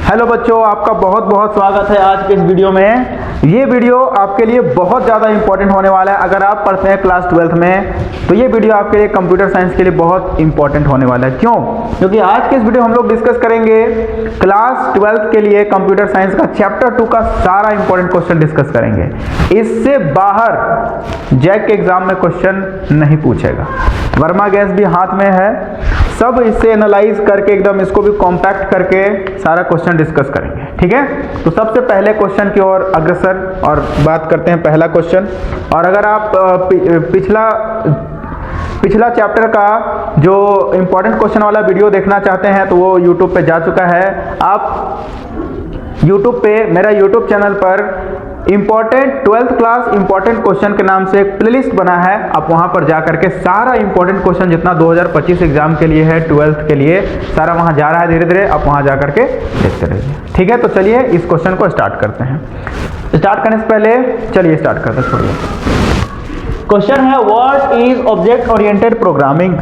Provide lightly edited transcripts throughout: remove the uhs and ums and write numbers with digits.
Hello बच्चों, आपका बहुत बहुत स्वागत है आज के इस वीडियो में। ये वीडियो आपके लिए बहुत ज़्यादा इंपॉर्टेंट होने वाला है। अगर आप पढ़ते हैं क्लास 12th में तो ये वीडियो आपके लिए कंप्यूटर साइंस के लिए बहुत इंपॉर्टेंट होने वाला है। क्यों? क्योंकि आज के इस वीडियो हम लोग डिस्कस करेंगे क्लास 12th के लिए कंप्यूटर साइंस का चैप्टर 2 का सारा इंपॉर्टेंट क्वेश्चन डिस्कस करेंगे। इससे बाहर जैक के एग्जाम में क्वेश्चन नहीं पूछेगा। वर्मा गैस भी हाथ में है, सब इससे एनालाइज करके एकदम इसको भी कॉम्पैक्ट करके सारा क्वेश्चन डिस्कस करेंगे। ठीक है, तो सबसे पहले क्वेश्चन की ओर अग्रसर और बात करते हैं पहला क्वेश्चन। और अगर आप पिछला चैप्टर का जो इंपॉर्टेंट क्वेश्चन वाला वीडियो देखना चाहते हैं तो वो यूट्यूब पे जा चुका है। आप यूट्यूब पे मेरा यूट्यूब चैनल पर important 12th class important question के नाम से एक प्लेलिस्ट बना है। आप वहां पर जा करके सारा इंपॉर्टेंट क्वेश्चन जितना 2025 एग्जाम के लिए है 12th के लिए सारा वहां जा रहा है। धीरे धीरे आप वहां जा करके देखते रहिए। ठीक है, तो चलिए इस क्वेश्चन को स्टार्ट करते हैं। स्टार्ट करने से पहले चलिए स्टार्ट करते हैं। छोड़िए, क्वेश्चन है what is object oriented programming.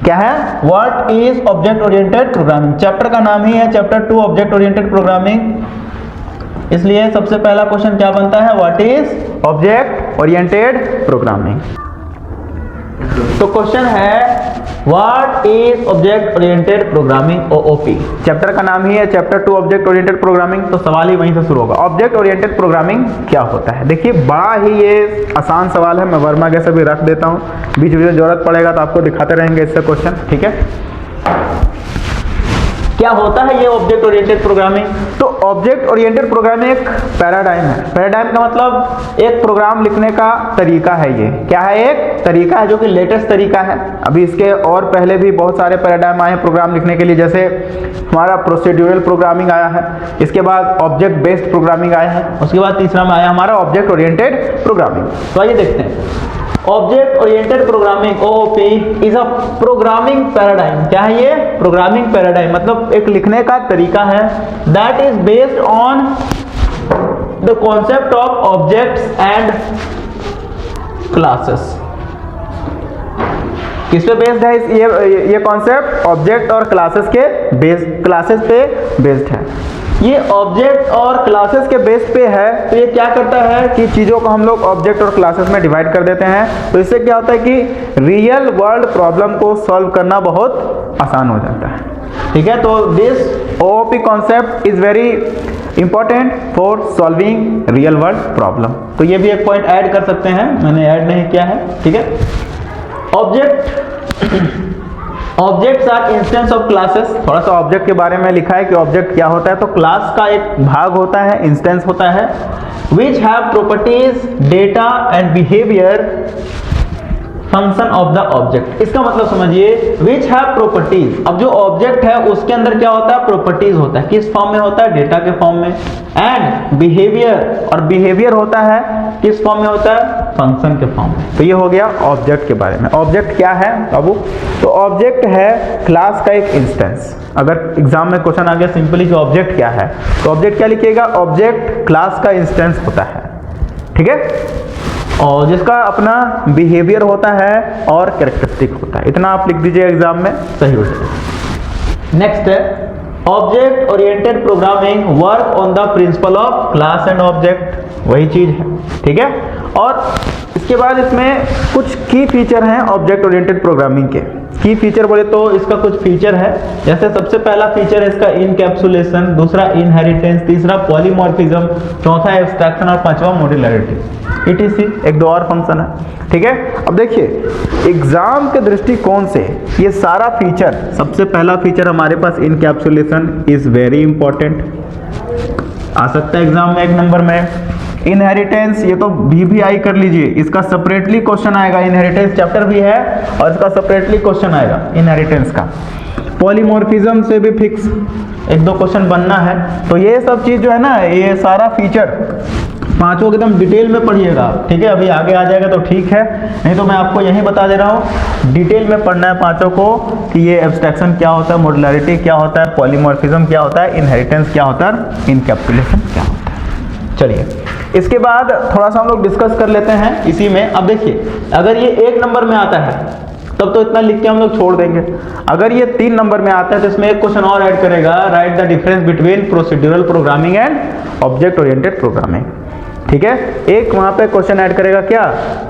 क्या है? What is object oriented programming. Chapter का नाम ही है चैप्टर 2 ऑब्जेक्ट ओरिएंटेड प्रोग्रामिंग, इसलिए सबसे पहला क्वेश्चन क्या बनता है? What is object oriented programming. तो क्वेश्चन है what is object oriented programming, OOP. Chapter का नाम ही है चैप्टर 2 ऑब्जेक्ट ओरिएंटेड प्रोग्रामिंग, तो सवाल ही वहीं से शुरू होगा। ऑब्जेक्ट ओरिएंटेड प्रोग्रामिंग क्या होता है? देखिए, बड़ा ही ये आसान सवाल है। मैं वर्मा के सभी रख देता हूँ, बीच बीच में जरूरत पड़ेगा तो आपको दिखाते रहेंगे इससे क्वेश्चन। ठीक है, क्या होता है ये ऑब्जेक्ट ओरिएंटेड प्रोग्रामिंग? तो ऑब्जेक्ट ओरिएंटेड प्रोग्रामिंग एक पैराडाइम है। पैराडाइम का मतलब एक प्रोग्राम लिखने का तरीका है। ये क्या है? एक तरीका है जो कि लेटेस्ट तरीका है। अभी इसके और पहले भी बहुत सारे पैराडाइम आए हैं प्रोग्राम लिखने के लिए, जैसे हमारा प्रोसीड्यूरल प्रोग्रामिंग आया है, इसके बाद ऑब्जेक्ट बेस्ड प्रोग्रामिंग आया है, उसके बाद तीसरा में आया हमारा ऑब्जेक्ट ओरिएंटेड प्रोग्रामिंग। तो आइए देखते हैं। Object oriented programming OOP is a programming paradigm. क्या है ये? प्रोग्रामिंग पैराडाइम मतलब एक लिखने का तरीका है that is based on the concept of objects and classes. किस पे बेस्ड है ये कॉन्सेप्ट? ऑब्जेक्ट और क्लासेस पे बेस्ड है। ये ऑब्जेक्ट और क्लासेस के बेस पे है, तो ये क्या करता है कि चीज़ों को हम लोग ऑब्जेक्ट और क्लासेस में डिवाइड कर देते हैं। तो इससे क्या होता है कि रियल वर्ल्ड प्रॉब्लम को सॉल्व करना बहुत आसान हो जाता है। ठीक है, तो this OOP concept is very important for solving real world problem. तो ये भी एक पॉइंट ऐड कर सकते हैं, मैंने ऐड नहीं किया है। ठीक है, objects are instance of classes. थोड़ा सा ऑब्जेक्ट के बारे में लिखा है कि ऑब्जेक्ट क्या होता है। तो क्लास का एक भाग होता है, इंस्टेंस होता है, which have properties, data and behavior function of the object. इसका मतलब समझिए, which have properties। अब जो ऑब्जेक्ट है उसके अंदर क्या होता है? प्रॉपर्टीज होता है। किस फॉर्म में होता है? डेटा के फॉर्म में। एंड बिहेवियर, और बिहेवियर होता है किस फॉर्म में होता है? फंक्शन के फॉर्म में। तो ये हो गया ऑब्जेक्ट के बारे में। ऑब्जेक्ट क्या है बाबू? तो ऑब्जेक्ट है क्लास का एक इंस्टेंस। अगर एग्जाम में क्वेश्चन आ गया सिंपली कि ऑब्जेक्ट क्या है, तो ऑब्जेक्ट क्या लिखिएगा? ऑब्जेक्ट क्लास का इंस्टेंस होता है। ठीक है, और जिसका अपना बिहेवियर होता है और कैरेक्टरिस्टिक होता है। इतना आप लिख दीजिए, एग्जाम में सही हो जाएगा। नेक्स्ट है object oriented programming work on the principle of class and object. वही चीज है। ठीक है, और इसके बाद इसमें कुछ की फीचर हैं ऑब्जेक्ट ओरिएंटेड प्रोग्रामिंग के। की फीचर बोले तो इसका कुछ फीचर है, जैसे सबसे पहला फीचर है इसका इनकैप्सुलेशन, दूसरा इनहेरिटेंस, तीसरा पॉलीमॉर्फिज्म, चौथा एब्स्ट्रैक्शन और पांचवा मॉड्यूलरिटी ETC। एक दो और फंक्शन है। ठीक है, अब देखिए एग्जाम के दृष्टिकोण से ये सारा फीचर, सबसे पहला फीचर हमारे पास इनकैप्सुलेशन इज वेरी इंपॉर्टेंट, आ सकता है एग्जाम में 1 नंबर में। इनहेरिटेंस, ये तो VVI कर लीजिए, इसका सेपरेटली क्वेश्चन आएगा। इनहेरिटेंस चैप्टर भी है और इसका सेपरेटली क्वेश्चन आएगा इनहेरिटेंस का। पॉलीमॉर्फिज्म से भी फिक्स 1-2 क्वेश्चन बनना है। तो ये सब चीज जो है ना, ये सारा फीचर पांचों एकदम डिटेल में पढ़िएगा। ठीक है, अभी आगे आ जाएगा तो ठीक है, नहीं तो मैं आपको यही बता दे रहा हूँ, डिटेल में पढ़ना है पांचों को कि ये एब्स्ट्रैक्शन क्या होता है, मॉड्यूलरिटी क्या होता है, पॉलीमॉर्फिज्म क्या होता है, इनहेरिटेंस क्या होता है, इनकैप्सुलेशन क्या होता है। चलिए इसके बाद थोड़ा सा हम लोग डिस्कस कर लेते हैं इसी में। अब देखिए, अगर ये 1 नंबर में आता है तब तो इतना लिख के हम लोग छोड़ देंगे। अगर ये 3 नंबर में आता है तो इसमें एक क्वेश्चन और ऐड करेगा, right the difference between procedural programming and object oriented programming. ठीक है, एक वहां पे क्वेश्चन ऐड करेगा क्या,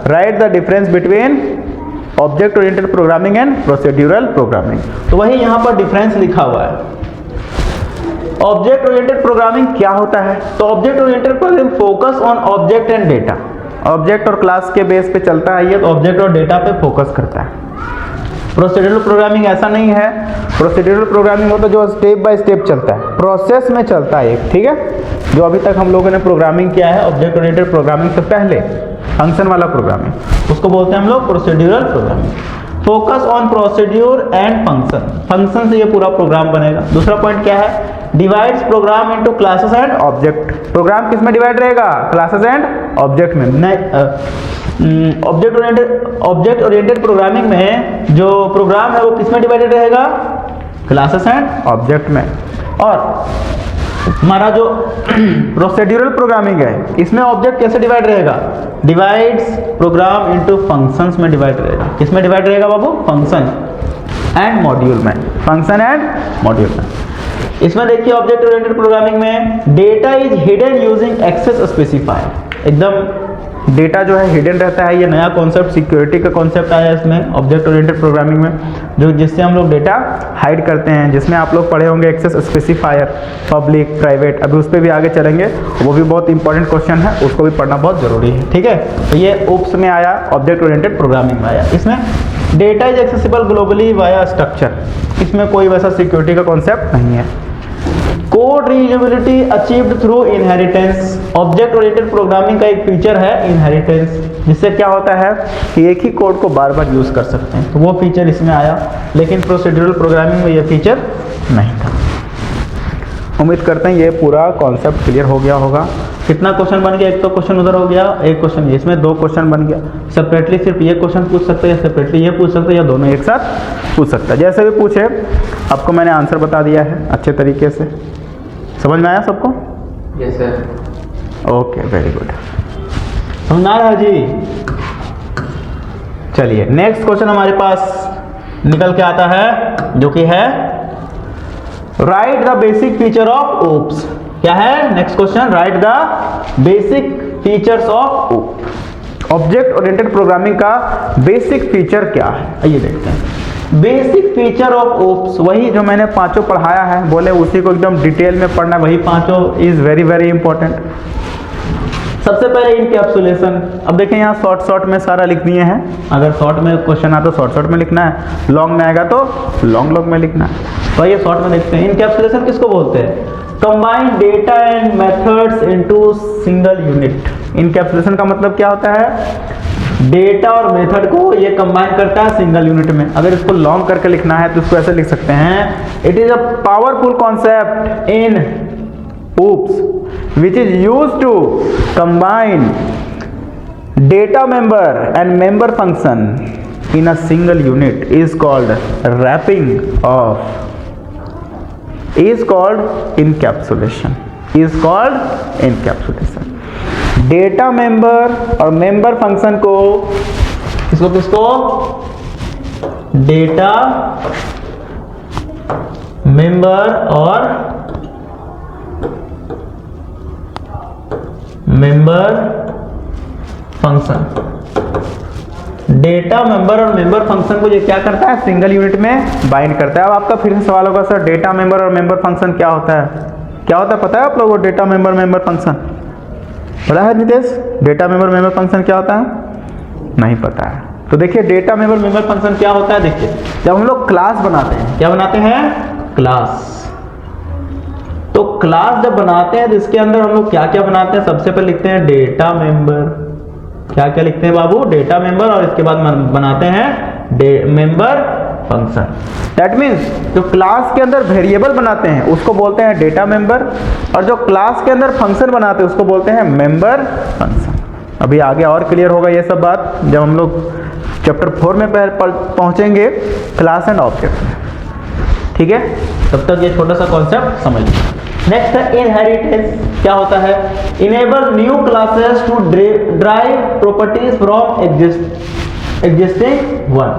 right the difference between object oriented programming and procedural programming. तो वही यहां पर डिफरेंस लिखा हुआ है। ऑब्जेक्ट ओरिएंटेड प्रोग्रामिंग क्या होता है, तो object oriented programming focus on object and data, object और क्लास के बेस पे चलता है ये, तो ऑब्जेक्ट और डेटा पे फोकस करता है। प्रोसीड्यूरल प्रोग्रामिंग ऐसा नहीं है, प्रोसीड्यूरल प्रोग्रामिंग होता है जो स्टेप बाय स्टेप चलता है, प्रोसेस में चलता है एक, ठीक है। जो अभी तक हम लोगों ने प्रोग्रामिंग किया है ऑब्जेक्ट ओरिएंटेड प्रोग्रामिंग से पहले, फंक्शन वाला प्रोग्रामिंग, उसको बोलते हैं हम लोग procedural programming. Focus on procedure and function, function से ये पूरा प्रोग्राम बनेगा। दूसरा पॉइंट क्या है, divides program into classes and object, program किस में डिवाइड रहेगा, क्लासेस एंड ऑब्जेक्ट में। ऑब्जेक्ट ओरिएंटेड प्रोग्रामिंग में जो प्रोग्राम है वो किस में डिवाइडेड रहेगा, क्लासेस एंड ऑब्जेक्ट में। और हमारा जो प्रोसीड्यूरल प्रोग्रामिंग है इसमें ऑब्जेक्ट कैसे डिवाइड रहेगा, डिवाइड्स प्रोग्राम इनटू फंक्शंस में डिवाइड रहेगा। किस में डिवाइड रहेगा बाबू, फंक्शन एंड मॉड्यूल में, फंक्शन एंड मॉड्यूल में। इसमें देखिए ऑब्जेक्ट ओरिएंटेड प्रोग्रामिंग में data is hidden using access specifier, एकदम डेटा जो है हिडन रहता है। ये नया कॉन्सेप्ट, सिक्योरिटी का कॉन्सेप्ट आया है इसमें ऑब्जेक्ट ओरिएंटेड प्रोग्रामिंग में, जो जिससे हम लोग डेटा हाइड करते हैं, जिसमें आप लोग पढ़े होंगे एक्सेस स्पेसिफायर, पब्लिक, प्राइवेट, अभी उस पर भी आगे चलेंगे, वो भी बहुत इंपॉर्टेंट क्वेश्चन है, उसको भी पढ़ना बहुत जरूरी है। ठीक है, तो ये ओप्स में आया, ऑब्जेक्ट ओरिएंटेड प्रोग्रामिंग में आया। इसमें data is accessible globally via structure, इसमें कोई वैसा सिक्योरिटी का कॉन्सेप्ट नहीं है। Code reusability achieved through inheritance, object oriented programming का एक फीचर है इनहेरिटेंस, जिससे क्या होता है कि एक ही कोड को बार बार यूज कर सकते हैं, तो वो फीचर इसमें आया, लेकिन प्रोसीड्यूरल प्रोग्रामिंग में ये फीचर नहीं था। उम्मीद करते हैं ये पूरा कॉन्सेप्ट क्लियर हो गया होगा। कितना क्वेश्चन बन गया, एक तो क्वेश्चन उधर हो गया, एक क्वेश्चन इसमें, 2 क्वेश्चन बन गया। सेपरेटली सिर्फ ये क्वेश्चन पूछ सकते हैं, या सेपरेटली ये पूछ सकते हैं, या दोनों एक साथ पूछ सकता है। जैसे भी पूछे आपको मैंने आंसर बता दिया है अच्छे तरीके से। समझ में आया सबको? Yes sir. Okay, very good. समझ आ रहा है जी? चलिए नेक्स्ट क्वेश्चन हमारे पास निकल के आता है, जो कि है right the basic feature of OOPs. क्या है next question, right the basic features of OOP. Object oriented programming का बेसिक फीचर क्या है, आइए देखते हैं। बेसिक फीचर ऑफ ओप्स, वही जो मैंने 5 पढ़ाया है, बोले उसी को एकदम डिटेल में पढ़ना, वही 5 इज वेरी वेरी इंपॉर्टेंट। सबसे पहले इनकैप्सुलेशन। अब देखें यहाँ शॉर्ट में सारा लिख दिए हैं, अगर शॉर्ट में क्वेश्चन आता तो शॉर्ट में लिखना है, लॉन्ग में आएगा तो लॉन्ग में लिखना है। तो ये शॉर्ट में देखते हैं। इनकैप्सुलेशन किसको बोलते हैं, combine data and methods into single unit. Encapsulation का मतलब क्या होता है, डेटा और मेथड को ये कंबाइन करता है सिंगल यूनिट में। अगर इसको लॉन्ग करके लिखना है तो इसको ऐसे लिख सकते हैं, it is a powerful concept in oops which is used to combine data member and member function in a single unit is called wrapping of, is called encapsulation, is called encapsulation। Data member और member function को किसको data member और member function, data member और member function को ये क्या करता है, सिंगल यूनिट में बाइंड करता है। अब आपका फिर से सवाल होगा सर डेटा मेंबर और मेंबर फंक्शन क्या होता है, क्या होता है पता है आप लोगों को? डेटा मेंबर मेंबर फंक्शन पता है Nitesh? Data member member function क्या होता है? नहीं पता है तो देखिए डेटा मेंबर मेंबर फंक्शन क्या होता है। देखिए जब हम लोग क्लास बनाते हैं, क्या बनाते हैं, क्लास। तो क्लास जब बनाते हैं तो इसके अंदर हम लोग क्या क्या बनाते हैं, सबसे पहले लिखते हैं डेटा मेंबर। क्या क्या लिखते हैं बाबू, डेटा मेंबर, और इसके बाद बनाते हैं मेंबर फंक्शन। दैट मीन्स जो क्लास के अंदर वेरिएबल बनाते हैं उसको बोलते हैं डेटा मेंबर, और जो क्लास के अंदर फंक्शन बनाते हैं उसको बोलते हैं मेंबर फंक्शन। अभी आगे और क्लियर होगा ये सब बात जब हम लोग चैप्टर 4 में पहुंचेंगे, क्लास एंड ऑब्जेक्ट में। ठीक है, तब तक ये छोटा सा कॉन्सेप्ट समझ लीजिए। नेक्स्ट है इनहेरिटेंस। क्या होता है, enable new classes to drive properties from existing one.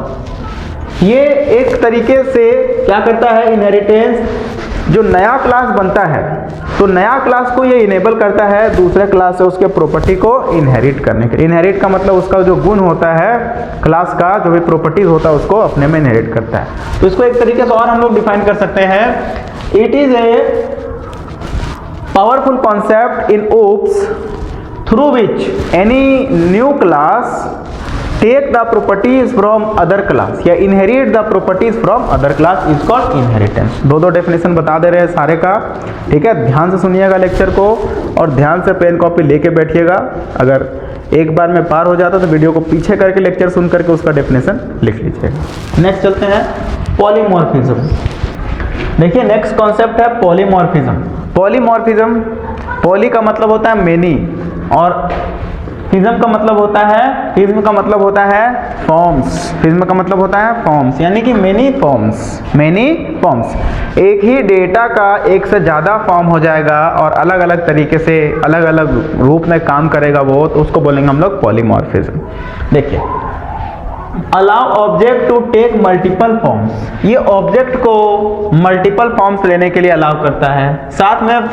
ये एक तरीके से क्या करता है, इनहेरिटेंस। जो नया क्लास बनता है तो नया क्लास को ये इनेबल करता है दूसरे क्लास से उसके प्रॉपर्टी को इनहेरिट करने के। इनहेरिट का मतलब उसका जो गुण होता है क्लास का, जो भी प्रॉपर्टीज होता है उसको अपने में इनहेरिट करता है। तो इसको एक तरीके से और हम लोग डिफाइन कर सकते हैं, it is a powerful concept in OOPs through which any new class take the properties from other class या inherit the properties from other class is called inheritance. दो दो डेफिनेशन बता दे रहे हैं सारे का, ठीक है। ध्यान से सुनिएगा लेक्चर को और ध्यान से पेन कॉपी लेके बैठिएगा। अगर एक बार में पार हो जाता तो वीडियो को पीछे करके लेक्चर सुन करके उसका डेफिनेशन लिख लीजिएगा। नेक्स्ट चलते हैं पॉलीमॉर्फिज्म। देखिए नेक्स्ट कॉन्सेप्ट है पॉलीमॉर्फिज्म। पॉलीमॉर्फिज्म, पॉली का मतलब होता है मेनी और फिज्म का मतलब होता है, फिज्म का मतलब होता है फॉर्म्स। फिज्म का मतलब होता है फॉर्म्स, यानी कि मेनी फॉर्म्स। मेनी फॉर्म्स, एक ही डेटा का एक से ज़्यादा फॉर्म हो जाएगा और अलग अलग तरीके से अलग अलग रूप में काम करेगा वो, तो उसको बोलेंगे हम लोग पॉलीमॉर्फिज्म। देखिए, allow object to take multiple forms, ये ऑब्जेक्ट को मल्टीपल फॉर्म्स लेने के लिए अलाउ करता है। साथ में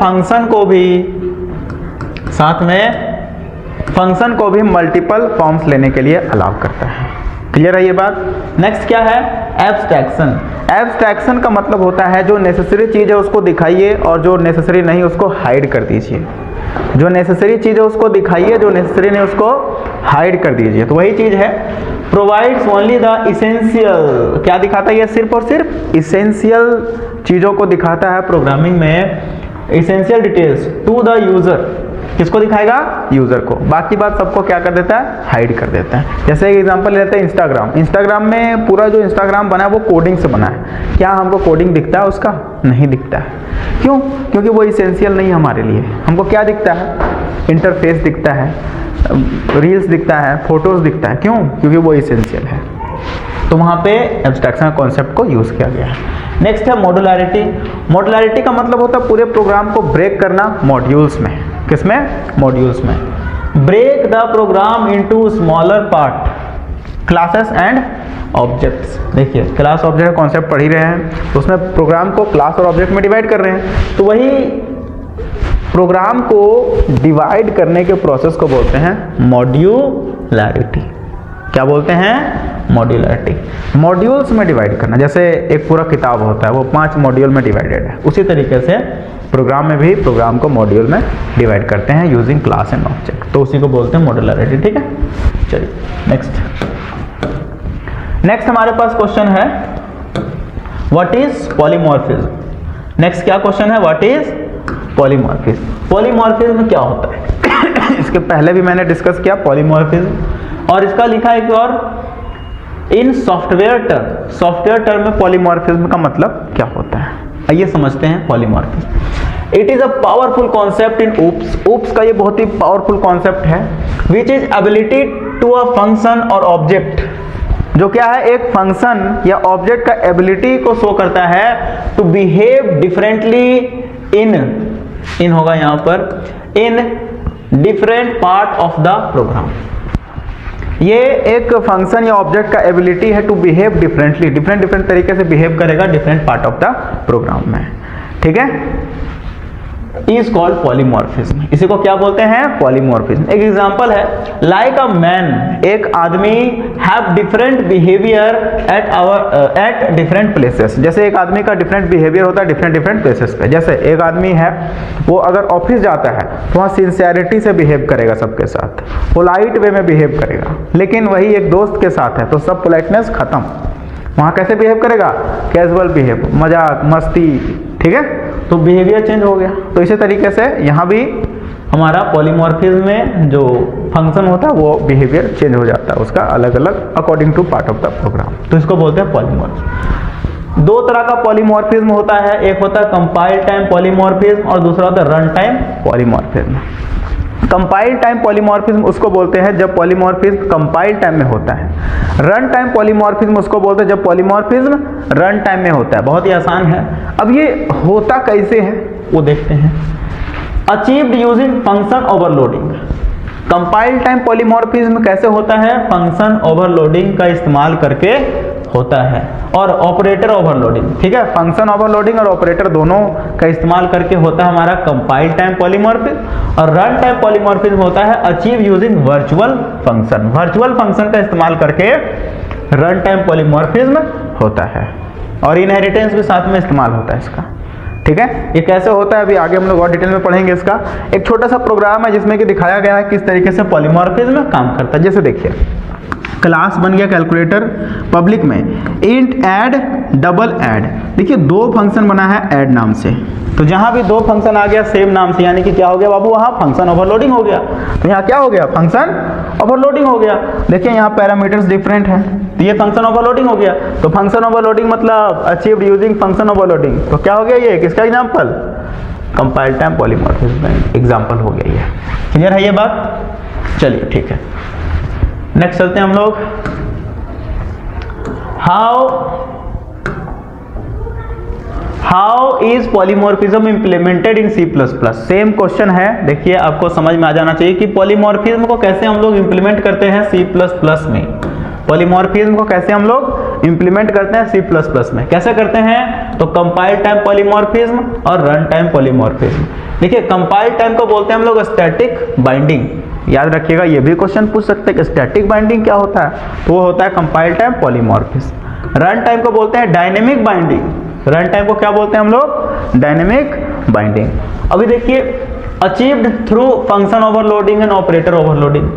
फंक्शन को भी मल्टीपल फॉर्म्स लेने के लिए अलाउ करता है। क्लियर है ये बात। नेक्स्ट क्या है, एब्स्ट्रैक्शन। एब्स्ट्रैक्शन का मतलब होता है जो नेसेसरी चीज़ है उसको दिखाइए और जो नेसेसरी नहीं उसको हाइड कर दीजिए। जो नेसेसरी चीज़ है उसको दिखाइए, जो नेसेसरी नहीं उसको हाइड कर दीजिए। तो वही चीज़ है प्रोवाइड्स ओनली द इसेंशियल। क्या दिखाता है ये, सिर्फ और सिर्फ इसेंशियल चीज़ों को दिखाता है प्रोग्रामिंग में, essential details to the user. किसको दिखाएगा, यूजर को। बाकी बात सबको क्या कर देता है, हाइड कर देता है। जैसे एक एग्जांपल लेते हैं इंस्टाग्राम। इंस्टाग्राम में पूरा जो इंस्टाग्राम बना है वो कोडिंग से बना है। क्या हमको कोडिंग दिखता है उसका, नहीं दिखता है। क्यों, क्योंकि वो इसेंशियल नहीं हमारे लिए। हमको क्या दिखता है, इंटरफेस दिखता है, रील्स दिखता है, फोटोज दिखता है। क्यों, क्योंकि वो इसेंशियल है। तो वहाँ पे एब्स्ट्रैक्शन कॉन्सेप्ट को यूज किया गया है। नेक्स्ट है मॉड्यूलैरिटी। मॉड्यूलैरिटी का मतलब होता है पूरे प्रोग्राम को ब्रेक करना मॉड्यूल्स में। किसमें, मॉड्यूल्स में। Break the program into smaller part, classes and objects. देखिए क्लास ऑब्जेक्ट कॉन्सेप्ट पढ़ ही रहे हैं, तो उसमें प्रोग्राम को क्लास और ऑब्जेक्ट में डिवाइड कर रहे हैं। तो वही प्रोग्राम को डिवाइड करने के प्रोसेस को बोलते हैं मॉड्यूलैरिटी। क्या बोलते हैं, मॉड्यूलैरिटी। मॉड्यूल्स में डिवाइड करना, जैसे एक पूरा किताब होता है वो 5 मॉड्यूल में डिवाइडेड है, उसी तरीके से प्रोग्राम में भी प्रोग्राम को मॉड्यूल में डिवाइड करते हैं यूजिंग क्लास एंड ऑब्जेक्ट, तो उसी को बोलते हैं मॉड्यूलैरिटी। ठीक है, चलिए नेक्स्ट हमारे पास क्वेश्चन है व्हाट इज पॉलीमॉर्फिज्म। नेक्स्ट क्या क्वेश्चन है, व्हाट इज पॉलीमॉर्फिज्म। पॉलीमॉर्फिज्म क्या होता है इसके पहले भी मैंने डिस्कस किया पॉलीमॉर्फिज्म, और इसका लिखा है कि और इन सॉफ्टवेयर टर्म में पॉलीमॉर्फिज्म का मतलब क्या होता है। आइए समझते हैं polymorphism. It is a powerful concept in OOPs. OOPs का ये बहुत ही पावरफुल कॉन्सेप्ट है, which is ability to a function और ऑब्जेक्ट, जो क्या है, एक फंक्शन या ऑब्जेक्ट का एबिलिटी को शो करता है टू बिहेव डिफरेंटली इन होगा यहाँ पर, in different part of the program. ये एक फंक्शन या ऑब्जेक्ट का एबिलिटी है टू बिहेव डिफरेंटली, डिफरेंट तरीके से बिहेव करेगा different part of the program में। ठीक है, इज कॉल्ड पॉलीमॉर्फिज्म। इसी को क्या बोलते हैं, पॉलीमॉर्फिज्म। एक एग्जांपल है लाइक अ मैन, एक आदमी have different behaviour at different places. जैसे एक आदमी का डिफरेंट बिहेवियर होता है डिफरेंट प्लेसेस पे। जैसे एक आदमी है वो अगर ऑफिस जाता है तो वहाँ सिंसियरिटी से बिहेव करेगा सबके साथ, पोलाइट वे में बिहेव करेगा। लेकिन वही एक दोस्त के साथ है तो सब पोलाइटनेस खत्म, वहाँ कैसे बिहेव करेगा, कैजुअल बिहेव, मजाक मस्ती। ठीक है, तो बिहेवियर चेंज हो गया। तो इसी तरीके से यहाँ भी हमारा पॉलीमॉर्फिज्म में जो फंक्शन होता है वो बिहेवियर चेंज हो जाता है उसका अलग अलग according to part of the program, तो इसको बोलते हैं पॉलीमॉर्फिज्म। दो तरह का पॉलीमॉर्फिज्म होता है, एक होता है कंपाइल टाइम पॉलीमॉर्फिज्म और दूसरा होता है run time polymorphism. Compile time polymorphism उसको बोलते हैं जब पॉलीमॉर्फिज्म कंपाइल टाइम में होता है। रन टाइम पॉलीमॉर्फिज्म उसको बोलते हैं जब पॉलीमॉर्फिज्म रन टाइम में होता है। बहुत ही आसान है। अब ये होता कैसे है वो देखते हैं। Achieved using function overloading. Compile time polymorphism कैसे होता है, फंक्शन ओवरलोडिंग का इस्तेमाल करके होता है। और ऑपरेटर ओवरलोडिंग, ठीक है, फंक्शन ओवरलोडिंग और ऑपरेटर दोनों का इस्तेमाल करके होता है हमारा कंपाइल टाइम पॉलीमॉर्फिज्म। और रन टाइम पॉलीमॉर्फिज्म होता है achieve using virtual function. Virtual function का इस्तेमाल करके रन टाइम पॉलीमॉर्फिज्म होता है। और इनहेरिटेंस भी साथ में इस्तेमाल होता है इसका, ठीक है। ये कैसे होता है अभी आगे हम लोग और डिटेल में पढ़ेंगे इसका। एक छोटा सा प्रोग्राम है जिसमें कि दिखाया गया है किस तरीके से पॉलीमॉर्फिज्म काम करता है। जैसे देखिए, क्लास बन गया कैलकुलेटर पब्लिक में इंट ऐड डबल ऐड। देखिए दो फंक्शन बना है ऐड नाम से, तो जहां भी दो फंक्शन आ गया सेम नाम से, यानी कि क्या हो गया बाबू, वहां फंक्शन ओवरलोडिंग हो गया। तो यहाँ क्या हो गया, फंक्शन ओवरलोडिंग हो गया। देखिए यहाँ पैरामीटर्स डिफरेंट है, तो ये फंक्शन ओवरलोडिंग हो गया। तो फंक्शन ओवरलोडिंग मतलब अचीव्ड यूजिंग फंक्शन ओवरलोडिंग। तो क्या हो गया, ये किसका example, compile time polymorphism example हो गया ये। क्लियर है ये बात, चलिए ठीक है। नेक्स्ट चलते हैं हम लोग, how is polymorphism implemented in C plus plus. Same question है, देखिए आपको समझ में आ जाना चाहिए कि पॉलीमॉर्फिज्म को कैसे हम लोग इम्प्लीमेंट करते हैं सी प्लस प्लस में। पॉलीमॉर्फिज्म को कैसे हम लोग इम्प्लीमेंट करते हैं सी प्लस प्लस में, कैसे करते हैं, तो कंपाइल टाइम पॉलीमॉर्फिज्म और रन टाइम पॉलीमॉर्फिज्म। देखिए कंपाइल टाइम को बोलते हैं हम लोग स्टैटिक बाइंडिंग, याद रखिएगा ये भी क्वेश्चन पूछ सकते हैं कि स्टैटिक बाइंडिंग क्या होता है, तो वो होता है compile time polymorphism. Run time को बोलते हैं डायनेमिक बाइंडिंग, रन टाइम को क्या बोलते हैं हम लोग, डायनेमिक बाइंडिंग। अभी देखिए achieved through function overloading and operator overloading,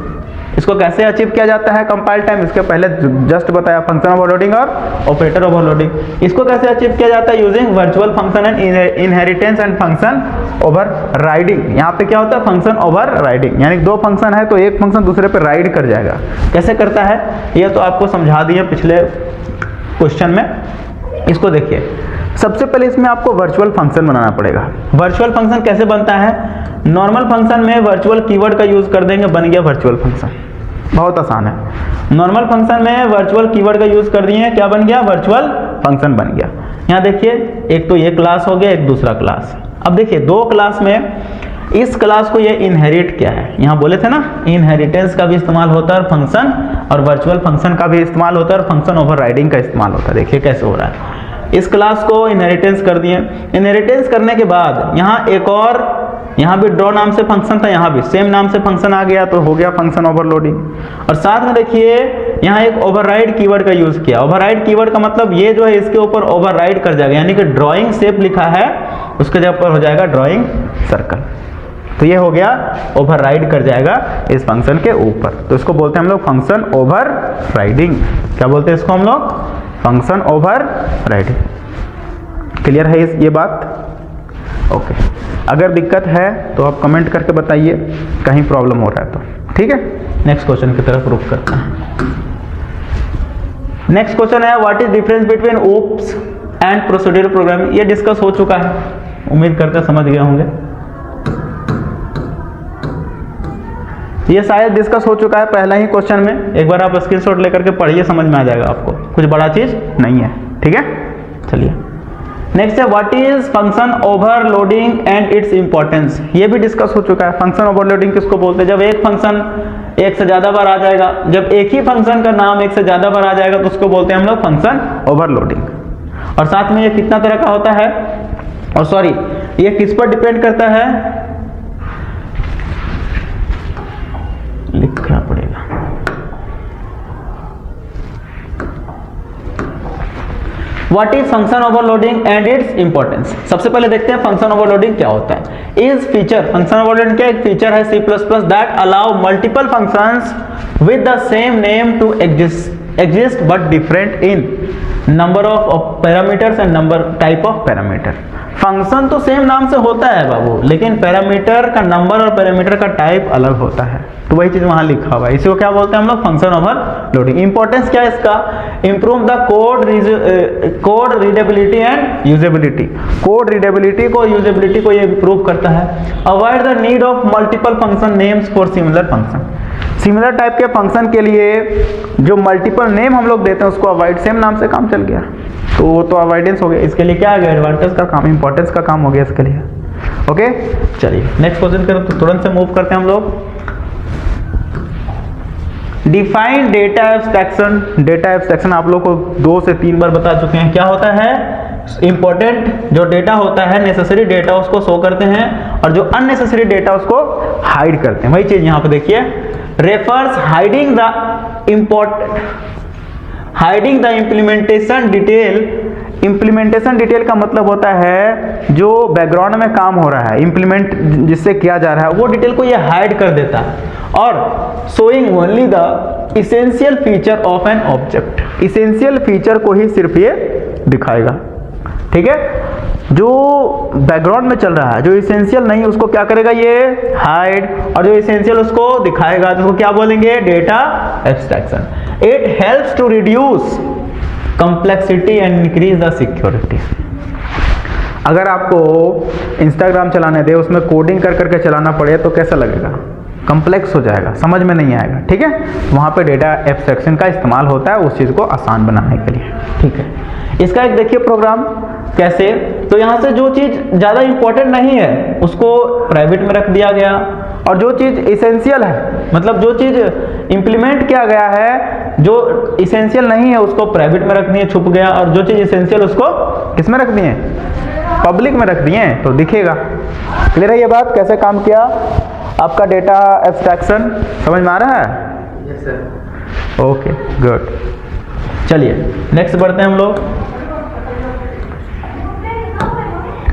इसको कैसे अचीव किया जाता है कंपाइल टाइम, इसके पहले जस्ट बताया फंक्शन ओवरलोडिंग और ऑपरेटर ओवरलोडिंग। इसको कैसे अचीव किया जाता है, using virtual function and inheritance and function overriding. यहाँ पे क्या होता है, फंक्शन ओवरराइडिंग, यानी दो फंक्शन है तो एक फंक्शन दूसरे पे राइड कर जाएगा। कैसे करता है ये तो आपको समझा दिया पिछले क्वेश्चन में। इसको देखिए, सबसे पहले इसमें आपको वर्चुअल फंक्शन बनाना पड़ेगा। वर्चुअल फंक्शन कैसे बनता है, नॉर्मल फंक्शन में वर्चुअल कीवर्ड का यूज कर देंगे, बन गया वर्चुअल फंक्शन, बहुत आसान है। नॉर्मल फंक्शन में वर्चुअल कीवर्ड का यूज कर दिए, क्या बन गया, वर्चुअल फंक्शन बन गया। यहाँ देखिए एक तो ये क्लास हो गया, एक दूसरा क्लास। अब देखिए दो क्लास में इस क्लास को ये इनहेरिट किया है, यहाँ बोले थे ना इनहेरिटेंस का भी इस्तेमाल होता है फंक्शन, और वर्चुअल फंक्शन का भी इस्तेमाल होता है और फंक्शन ओवरराइडिंग का इस्तेमाल होता है। देखिए कैसे हो रहा है, इस क्लास को इनहेरिटेंस कर दिए। इनहेरिटेंस करने के बाद यहाँ एक और, यहाँ भी ड्रॉ नाम से फंक्शन था, यहाँ भी सेम नाम से फंक्शन आ गया, तो हो गया फंक्शन ओवरलोडिंग। और साथ में देखिए यहाँ एक ओवरराइड कीवर्ड का यूज किया। ओवरराइड कीवर्ड का मतलब ये जो है इसके ऊपर ओवरराइड कर जाएगा, यानी कि ड्राइंग शेप लिखा है उसके जगह पर हो जाएगा ड्राइंग सर्कल। तो ये हो गया ओवरराइड कर जाएगा इस फंक्शन के ऊपर, तो इसको बोलते हैं हम लोग फंक्शन ओवरराइडिंग। क्या बोलते हैं इसको हम लोग, फंक्शन ओवरराइडिंग। क्लियर है ये बात, ओके। अगर दिक्कत है तो आप कमेंट करके बताइए कहीं प्रॉब्लम हो रहा है तो, ठीक है। नेक्स्ट क्वेश्चन की तरफ रुक करते हैं। नेक्स्ट क्वेश्चन है what is difference between OOPs and procedural programming. ये डिस्कस हो चुका है, उम्मीद करते समझ गए होंगे। ये शायद डिस्कस हो चुका है पहला ही क्वेश्चन में, एक बार आप स्क्रीनशॉट लेकर के पढ़िए, समझ में आ जाएगा आपको, कुछ बड़ा चीज नहीं है, ठीक है। चलिए नेक्स्ट है what is function overloading and its importance. ये भी डिस्कस हो चुका है। फंक्शन ओवरलोडिंग किसको बोलते हैं, जब एक फंक्शन एक से ज्यादा बार आ जाएगा, जब एक ही फंक्शन का नाम एक से ज्यादा बार आ जाएगा तो उसको बोलते हैं हम लोग फंक्शन ओवरलोडिंग। और साथ में ये कितना तरह का होता है, और सॉरी ये किस पर डिपेंड करता है, लिखना पड़ेगा। What is function overloading and its importance। सबसे पहले देखते हैं फंक्शन ओवरलोडिंग क्या होता है। इस फीचर, फंक्शन ओवरलोडिंग क्या एक फीचर है C++ that allow multiple functions with the same name to exist but different in number of parameters and number type of parameter. Function तो सेम नाम से होता है बाबू, लेकिन पैरामीटर का नंबर और पैरामीटर का टाइप अलग होता है, तो वही चीज वहां लिखा हुआ है। इसी को क्या बोलते हैं हम लोग, फंक्शन ओवरलोडिंग। इंपॉर्टेंस क्या है इसका, improve the code readability and usability. Code readability को यूजेबिलिटी को ये इंप्रूव करता है। Avoid the need of multiple function names for similar function. Similar type के फंक्शन के लिए जो मल्टीपल नेम हम लोग देते हैं उसको अवॉइड, सेम नाम से काम चल गया तो वो तो अवॉइडेंस हो गया। इसके लिए क्या आ गया, एडवांटेज का काम, इंपॉर्टेंस का काम हो गया इसके लिए। ओके चलिए नेक्स्ट क्वेश्चन करें तो तुरंत से मूव करते हैं हम लोग। Define data abstraction. Data abstraction आप लोग को 2 से 3 बार बता चुके हैं। क्या होता है? इंपॉर्टेंट जो डेटा होता है, नेसेसरी डेटा उसको शो करते हैं और जो अननेसेसरी डेटा उसको हाइड करते हैं। वही चीज यहाँ पे देखिए, refers hiding the implementation detail. Implementation detail का मतलब होता है जो बैकग्राउंड में काम हो रहा है, इम्प्लीमेंट जिससे किया जा रहा है, वो डिटेल को ये हाइड कर देता है और showing only the essential feature of an object. Essential feature को ही सिर्फ ये दिखाएगा, ठीक है। जो बैकग्राउंड में चल रहा है, जो इसेंशियल नहीं उसको क्या करेगा ये हाइड, और जो इसेंशियल उसको दिखाएगा तो उसको क्या बोलेंगे? Data abstraction. It helps to reduce complexity and increase the security. अगर आपको इंस्टाग्राम चलाने दे, उसमें कोडिंग कर करके चलाना पड़े तो कैसा लगेगा? कम्प्लेक्स हो जाएगा, समझ में नहीं आएगा, ठीक है। वहाँ पे डेटा एब्स्ट्रैक्शन का इस्तेमाल होता है उस चीज़ को आसान बनाने के लिए, ठीक है। इसका एक देखिए प्रोग्राम कैसे, तो यहाँ से जो चीज़ ज़्यादा इंपॉर्टेंट नहीं है उसको प्राइवेट में रख दिया गया, और जो चीज़ इसेंशियल है, मतलब जो चीज़ इंप्लीमेंट किया गया है, जो इसेंशियल नहीं है उसको प्राइवेट में रख दिए, छुप गया, और जो चीज़ इसेंशियल उसको किस में रख दिए? पब्लिक में रख दिए, तो दिखेगा। क्लियर है ये बात? कैसे काम किया आपका डेटा एब्स्ट्रैक्शन, समझ में आ रहा है? Yes sir. Okay good. चलिए नेक्स्ट बढ़ते हैं हम लोग।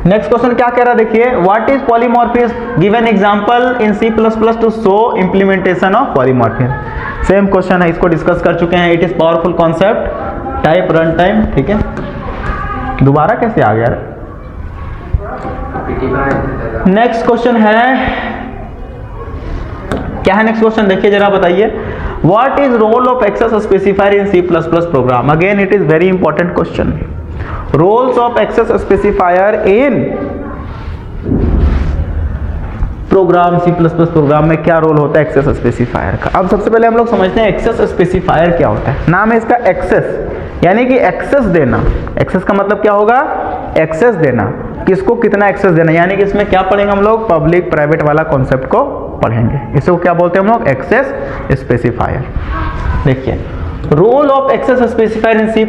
नेक्स्ट क्वेश्चन क्या कह रहा है देखिए, what is polymorphism? Give an example in C++ to show implementation of polymorphism. Same question है, इसको डिस्कस कर चुके हैं। It is powerful concept, type run time, ठीक है। दोबारा कैसे आ गया? नेक्स्ट क्वेश्चन है, क्या है नेक्स्ट क्वेश्चन? देखिए जरा बताइए, what is role of access specifier in C++ program? Again it is very important question. Roles of access specifier in program, C++ program में क्या रोल होता है एक्सेस स्पेसिफायर का? अब सबसे पहले हम लोग समझते हैं एक्सेस स्पेसिफायर क्या होता है। नाम है इसका एक्सेस, यानी कि एक्सेस देना। एक्सेस का मतलब क्या होगा? एक्सेस देना। किसको कितना एक्सेस देना, यानी कि इसमें क्या पढ़ेंगे हम लोग? पब्लिक प्राइवेट वाला कॉन्सेप्ट को पढ़ेंगे। इसको क्या बोलते हैं हम लोग? Access specifier. देखिए role of access specifier in C++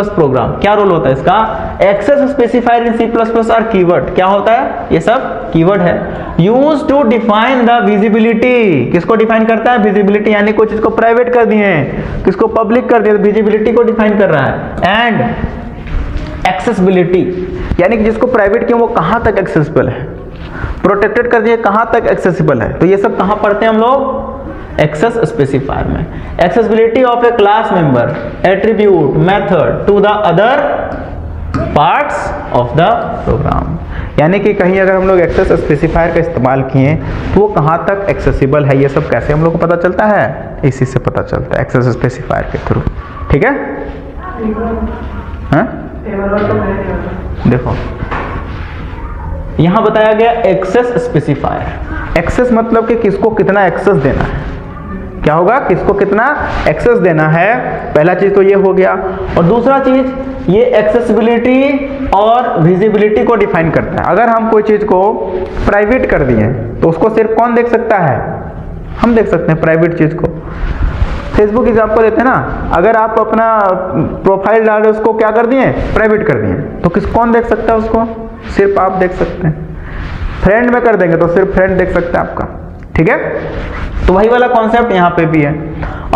program, क्या रोल होता है इसका? Access specifier in C++ are keyword. क्या होता है? ये सब कीवर्ड है। Use to define the visibility. किसको डिफाइन करता है? विजिबिलिटी, यानी कोई चीज को प्राइवेट कर दिए, किसको पब्लिक कर दिया, विजिबिलिटी को डिफाइन कर रहा है। एंड एक्सेसिबिलिटी, यानी कि जिसको प्राइवेट किया वो कहां तक एक्सेसिबल है, प्रोटेक्टेड कर दिए कहां तक एक्सेसिबल है। तो ये सब कहां पढ़ते हैं हम लोग? एक्सेस स्पेसिफायर में। Accessibility of a class member, attribute, method to the other parts of the program, यानी कि कहीं अगर हम लोग एक्सेस स्पेसिफायर का इस्तेमाल किए तो वो कहां तक एक्सेसिबल है, ये सब कैसे हम लोग को पता चलता है? इसी से पता चलता है, एक्सेस स्पेसिफायर के थ्रू, ठीक है। देखो यहां बताया गया एक्सेस स्पेसिफायर। एक्सेस मतलब कि किसको कितना एक्सेस देना है। क्या होगा? किसको कितना एक्सेस देना है, पहला चीज तो ये हो गया। और दूसरा चीज ये एक्सेसिबिलिटी और विजिबिलिटी को डिफाइन करता है। अगर हम कोई चीज को प्राइवेट कर दिए तो उसको सिर्फ कौन देख सकता है? हम देख सकते हैं प्राइवेट चीज को। फेसबुक एग्जाम्पल लेते हैं ना, अगर आप अपना प्रोफाइल डाल रहे उसको क्या कर दिए? प्राइवेट कर दिए, तो कौन देख सकता है उसको? सिर्फ आप देख सकते हैं। फ्रेंड में कर देंगे तो सिर्फ फ्रेंड देख सकता है आपका, ठीक है। तो वही वाला कॉन्सेप्ट यहाँ पे भी है।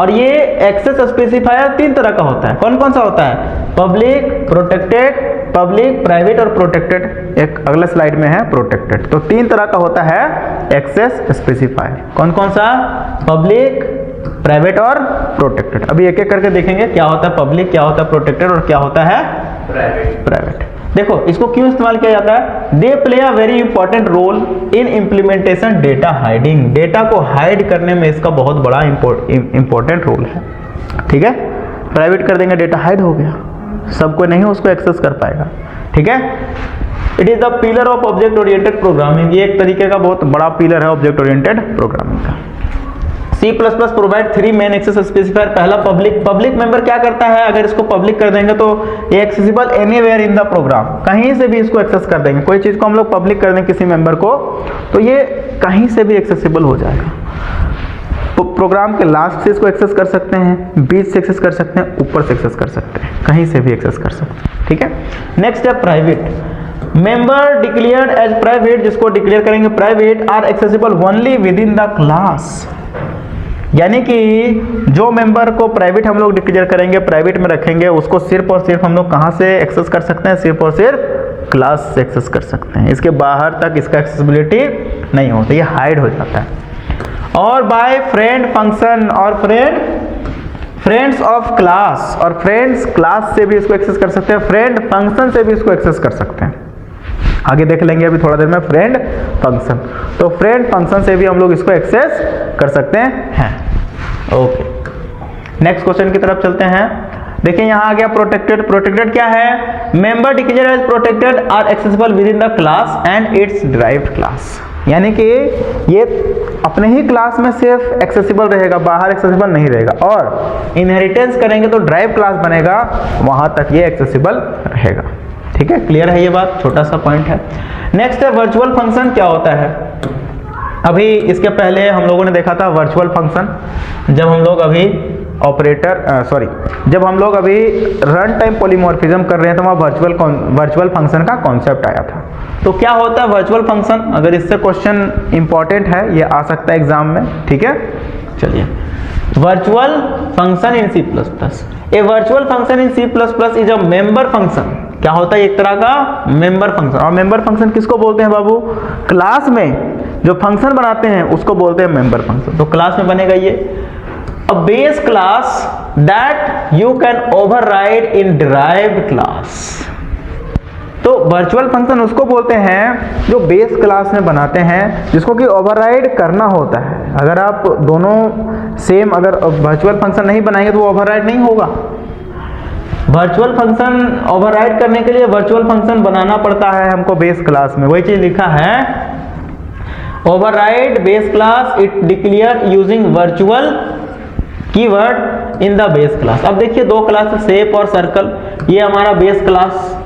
और ये एक्सेस स्पेसिफायर 3 तरह का होता है। कौन कौन सा होता है? पब्लिक, प्रोटेक्टेड, पब्लिक, प्राइवेट और प्रोटेक्टेड। एक अगले स्लाइड में है प्रोटेक्टेड। तो 3 तरह का होता है एक्सेस स्पेसिफायर। कौन कौन सा? पब्लिक, प्राइवेट और प्रोटेक्टेड। अभी एक एक करके देखेंगे क्या होता है पब्लिक, क्या होता है प्रोटेक्टेड और क्या होता है प्राइवेट। देखो इसको क्यों इस्तेमाल किया जाता है? They play a very important role in implementation data hiding. Data को हाइड करने में इसका बहुत बड़ा इंपॉर्टेंट रोल है, ठीक है। प्राइवेट कर देंगे डेटा हाइड हो गया, सबको नहीं उसको एक्सेस कर पाएगा, ठीक है। It is the pillar of object oriented programming. ये एक तरीके का बहुत बड़ा पिलर है ऑब्जेक्ट ओरिएंटेड प्रोग्रामिंग का। C++ provide 3 main access specifier. पहला पब्लिक मेंबर क्या करता है? अगर इसको पब्लिक कर देंगे तो ये accessible anywhere in the program, कहीं से भी इसको एक्सेस कर देंगे। कोई चीज को हम लोग पब्लिक कर दें किसी मेंबर को तो ये कहीं से भी एक्सेसिबल हो जाएगा। प्रोग्राम के लास्ट से इसको एक्सेस कर सकते हैं, बीच से एक्सेस कर सकते हैं, ऊपर से एक्सेस कर सकते हैं, कहीं से भी एक्सेस कर सकते हैं, ठीक है। नेक्स्ट है private. Member declared as private, जिसको डिक्लेयर करेंगे private, are accessible only within the class. यानी कि जो मेंबर को प्राइवेट हम लोग डिक्लेयर करेंगे, प्राइवेट में रखेंगे, उसको सिर्फ और सिर्फ हम लोग कहाँ से एक्सेस कर सकते हैं, सिर्फ और सिर्फ क्लास से एक्सेस कर सकते हैं। इसके बाहर तक इसका एक्सेसिबिलिटी नहीं होता, ये हाइड हो जाता है। और बाय फ्रेंड फंक्शन और फ्रेंड्स ऑफ क्लास, और फ्रेंड्स क्लास से भी इसको एक्सेस कर सकते हैं, फ्रेंड फंक्शन से भी इसको एक्सेस कर सकते हैं। आगे देख लेंगे अभी थोड़ा देर में फ्रेंड फंक्शन। तो फ्रेंड फंक्शन से भी हम लोग इसको एक्सेस कर सकते हैं। ओके, नेक्स्ट क्वेश्चन की तरफ चलते हैं। देखिए यहाँ आ गया प्रोटेक्टेड। प्रोटेक्टेड क्या है? Member declare as protected are accessible within the class and its derived class. यानी कि ये अपने ही क्लास में सिर्फ एक्सेसिबल रहेगा, बाहर एक्सेसिबल नहीं रहेगा, और इनहेरिटेंस करेंगे तो ड्राइव क्लास बनेगा, वहां तक ये एक्सेसिबल रहेगा। ठीक है, क्लियर है ये बात? छोटा सा पॉइंट है। नेक्स्ट है वर्चुअल फंक्शन क्या होता है। अभी इसके पहले हम लोगों ने देखा था वर्चुअल फंक्शन, जब हम लोग अभी जब हम लोग अभी रन टाइम पॉलीमॉर्फिज्म कर रहे हैं तो वहाँ वर्चुअल फंक्शन का कॉन्सेप्ट आया था। तो क्या होता है वर्चुअल फंक्शन? अगर इससे क्वेश्चन इंपॉर्टेंट है, ये आ सकता है एग्जाम में, ठीक है। चलिए, virtual function in C++। A virtual function in C++ is a member function. क्या होता है? एक तरह का मेंबर फंक्शन। और मेंबर फंक्शन किसको बोलते हैं बाबू? क्लास में जो फंक्शन बनाते हैं उसको बोलते हैं मेंबर फंक्शन। तो क्लास में बनेगा ये a base class that you can override in derived class. तो वर्चुअल फंक्शन उसको बोलते हैं जो बेस क्लास में बनाते हैं, जिसको कि ओवरराइड करना होता है। अगर आप दोनों सेम अगर वर्चुअल फंक्शन नहीं बनाएंगे तो वो ओवरराइड नहीं होगा। वर्चुअल फंक्शन ओवरराइड करने के लिए वर्चुअल फंक्शन बनाना पड़ता है हमको बेस क्लास में। वही चीज लिखा है, override base class it declare using virtual keyword in the base class. अब देखिए दो क्लास, शेप और सर्कल, ये हमारा बेस क्लास,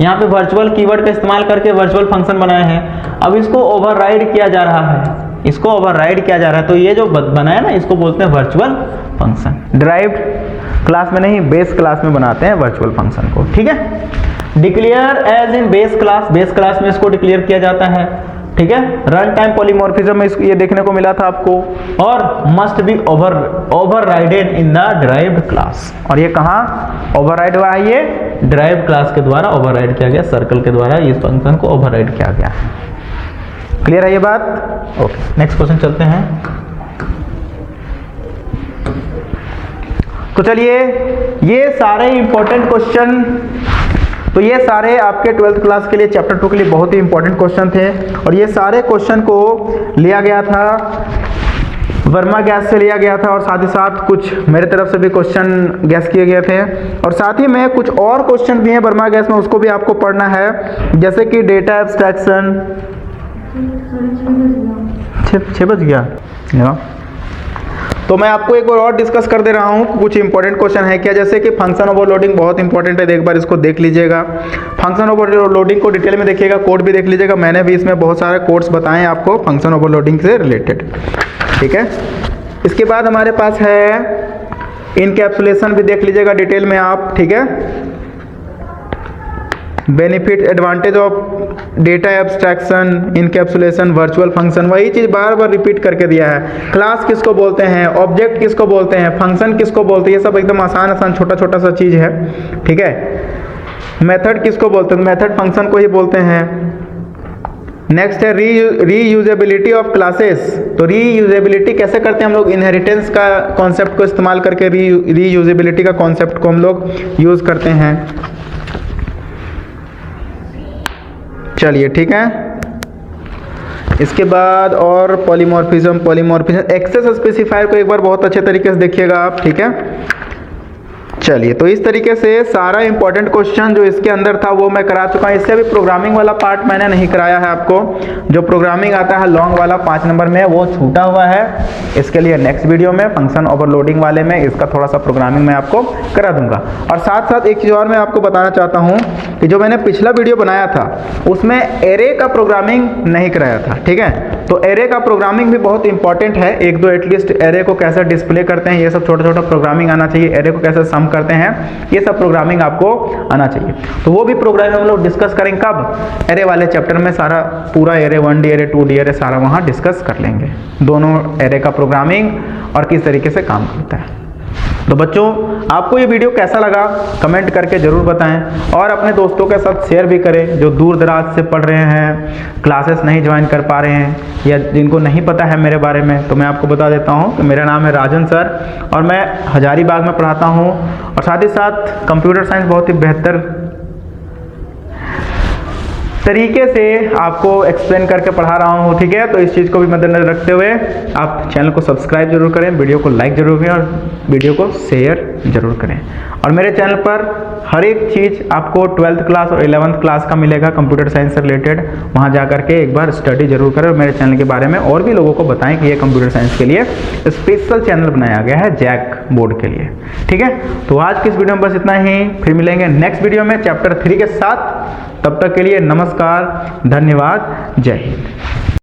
यहाँ पे वर्चुअल कीवर्ड का इस्तेमाल करके वर्चुअल फंक्शन बनाए हैं। अब इसको ओवरराइड किया जा रहा है, इसको ओवरराइड किया जा रहा है, तो ये जो बनाया ना इसको बोलते हैं वर्चुअल फंक्शन। डिराइव्ड क्लास में नहीं, बेस क्लास में बनाते हैं वर्चुअल फंक्शन को, ठीक है। Declare as in base class, base class में इसको डिक्लेयर किया जाता है, ठीक है। रन टाइम पॉलीमॉर्फिज्म में ये देखने को मिला था आपको। और must be overrided in the derived class. और ये कहाँ ओवरराइड हुआ है? ये डिराइव्ड क्लास के द्वारा ओवरराइड किया गया, सर्कल के द्वारा इस फंक्शन को ओवरराइड किया गया। क्लियर है ये बात? ओके, नेक्स्ट क्वेश्चन चलते हैं। तो चलिए, ये सारे इंपॉर्टेंट क्वेश्चन, तो ये सारे आपके 12th क्लास के लिए चैप्टर 2 के लिए बहुत ही इंपॉर्टेंट क्वेश्चन थे। और ये सारे क्वेश्चन को लिया गया था वर्मा गैस से लिया गया था, और साथ ही साथ कुछ मेरे तरफ से भी क्वेश्चन गैस किए गए थे। और साथ ही में कुछ और क्वेश्चन भी हैं वर्मा गैस में, उसको भी आपको पढ़ना है, जैसे कि डेटा एब्स्ट्रैक्शन। 6 बज गया। तो मैं आपको एक बार और डिस्कस कर दे रहा हूँ कुछ इंपॉर्टेंट क्वेश्चन है क्या, जैसे कि फंक्शन ओवरलोडिंग बहुत इंपॉर्टेंट है, एक बार इसको देख लीजिएगा। फंक्शन ओवरलोडिंग को डिटेल में देखिएगा, कोड भी देख लीजिएगा, मैंने भी इसमें बहुत सारे कोड्स बताए हैं आपको फंक्शन ओवरलोडिंग से रिलेटेड, ठीक है। इसके बाद हमारे पास है इनकैप्सुलेशन, भी देख लीजिएगा डिटेल में आप, ठीक है। Benefit advantage of data abstraction, encapsulation, virtual function, वही चीज बार बार रिपीट करके दिया है। क्लास किसको बोलते हैं, ऑब्जेक्ट किसको बोलते हैं, फंक्शन किसको बोलते हैं, ये सब एकदम आसान छोटा छोटा सा चीज है, ठीक है। मेथड किसको बोलते हैं, मेथड फंक्शन को ही बोलते हैं। नेक्स्ट है रीयूजेबिलिटी ऑफ क्लासेस। तो रीयूजेबिलिटी कैसे करते हैं हम लोग? इनहेरिटेंस का कॉन्सेप्ट को इस्तेमाल करके रीयूजेबिलिटी का कॉन्सेप्ट को हम लोग यूज करते हैं। चलिए, ठीक है। इसके बाद और पॉलीमॉर्फिज्म एक्सेस स्पेसिफायर को एक बार बहुत अच्छे तरीके से देखिएगा आप, ठीक है। चलिए, तो इस तरीके से सारा इंपॉर्टेंट क्वेश्चन जो इसके अंदर था वो मैं करा चुका हूँ। इससे अभी प्रोग्रामिंग वाला पार्ट मैंने नहीं कराया है आपको। जो प्रोग्रामिंग आता है लॉन्ग वाला 5 नंबर में, वो छूटा हुआ है। इसके लिए नेक्स्ट वीडियो में फंक्शन ओवरलोडिंग वाले में इसका थोड़ा सा प्रोग्रामिंग मैं आपको करा दूंगा। और साथ साथ एक चीज़ और मैं आपको बताना चाहता हूँ कि जो मैंने पिछला वीडियो बनाया था उसमें एरे का प्रोग्रामिंग नहीं कराया था, ठीक है। तो एरे का प्रोग्रामिंग भी बहुत इंपॉर्टेंट है। एक दो एटलीस्ट एरे को कैसे डिस्प्ले करते हैं, ये सब छोटा छोटा प्रोग्रामिंग आना चाहिए। एरे को कैसे सम करते हैं, ये सब प्रोग्रामिंग आपको आना चाहिए। तो वो भी प्रोग्रामिंग हम लोग डिस्कस करेंगे कब, एरे वाले चैप्टर में। सारा पूरा array 1D array 2D array सारा वहाँ डिस्कस कर लेंगे, दोनों एरे का प्रोग्रामिंग और किस तरीके से काम करता है। तो बच्चों, आपको ये वीडियो कैसा लगा कमेंट करके ज़रूर बताएं और अपने दोस्तों के साथ शेयर भी करें जो दूर दराज से पढ़ रहे हैं, क्लासेस नहीं ज्वाइन कर पा रहे हैं या जिनको नहीं पता है मेरे बारे में। तो मैं आपको बता देता हूं कि मेरा नाम है राजन सर और मैं हजारीबाग में पढ़ाता हूं और साथ ही साथ कंप्यूटर साइंस बहुत ही बेहतर तरीके से आपको एक्सप्लेन करके पढ़ा रहा हूँ, ठीक है। तो इस चीज़ को भी मद्देनजर रखते हुए आप चैनल को सब्सक्राइब जरूर करें, वीडियो को लाइक जरूर करें और वीडियो को शेयर जरूर करें। और मेरे चैनल पर हर एक चीज़ आपको 12th क्लास और 11th क्लास का मिलेगा कंप्यूटर साइंस से रिलेटेड। वहाँ जा करके एक बार स्टडी जरूर करें और मेरे चैनल के बारे में और भी लोगों को बताएं कि ये कंप्यूटर साइंस के लिए स्पेशल चैनल बनाया गया है जैक बोर्ड के लिए, ठीक है। तो आज की इस वीडियो में बस इतना ही, फिर मिलेंगे नेक्स्ट वीडियो में चैप्टर 3 के साथ। तब तक के लिए नमस्कार, धन्यवाद, जय हिंद।